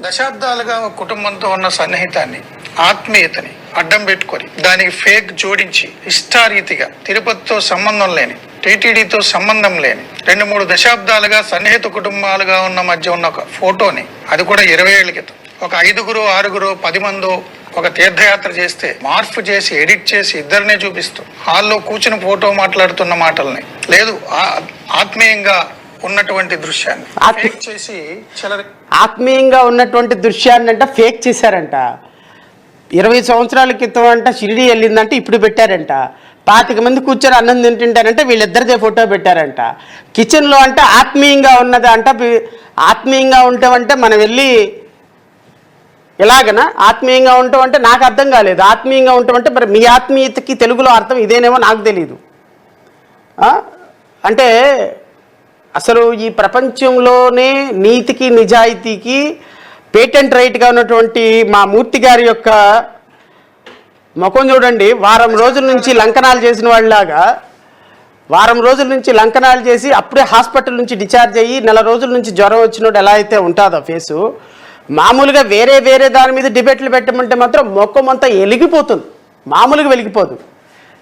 దశాబ్దాలుగా ఒక కుటుంబంతో ఉన్న సన్నిహితాన్ని, ఆత్మీయతని అడ్డం పెట్టుకొని దానికి ఫేక్ జోడించి ఇష్టారీతిగా తిరుపతితో సంబంధం లేని, టీటీడీతో సంబంధం లేని 2-3 దశాబ్దాలుగా సన్నిహిత కుటుంబాలుగా ఉన్న మధ్య ఉన్న ఒక ఫోటోని, అది కూడా 20 ఏళ్ల క్రితం, ఒక 5, 6, 10 మందో ఒక తీర్థయాత్ర చేస్తే మార్పు చేసి ఎడిట్ చేసి ఇద్దరినే చూపిస్తూ హాల్లో కూర్చుని ఫోటో మాట్లాడుతున్న మాటల్ని, లేదు ఆత్మీయంగా ఉన్నటువంటి దృశ్యాన్ని ఫేక్ చేసి ఆత్మీయంగా ఉన్నటువంటి దృశ్యాన్ని అంట ఫేక్ చేశారంట. 20 సంవత్సరాల క్రితం అంట షిరిడి వెళ్ళిందంటే ఇప్పుడు పెట్టారంట. 25 మంది కూర్చొని అన్నం తింటుంటారంటే వీళ్ళిద్దరిదే ఫోటో పెట్టారంట. కిచెన్లో అంటే ఆత్మీయంగా ఉన్నది అంట. ఆత్మీయంగా ఉంటామంటే మనం వెళ్ళి ఎలాగనా ఆత్మీయంగా ఉంటాం అంటే నాకు అర్థం కాలేదు. ఆత్మీయంగా ఉంటామంటే మరి మీ ఆత్మీయతకి తెలుగులో అర్థం ఇదేనేమో నాకు తెలీదు. అంటే అసలు ఈ ప్రపంచంలోనే నీతికి నిజాయితీకి పేటెంట్ రైట్గా ఉన్నటువంటి మా మూర్తి గారి యొక్క ముఖం చూడండి. వారం రోజుల నుంచి లంకనాలు చేసిన వాళ్ళలాగా, వారం రోజుల నుంచి లంకనాలు చేసి అప్పుడే హాస్పిటల్ నుంచి డిశ్చార్జ్ అయ్యి 4 రోజుల నుంచి జ్వరం వచ్చినట్టు ఎలా అయితే ఉంటుందో ఫేసు, మామూలుగా వేరే దాని మీద డిబేట్లు పెట్టమంటే మాత్రం ముఖం అంతా వెలిగిపోతుంది, మామూలుగా వెలిగిపోదు.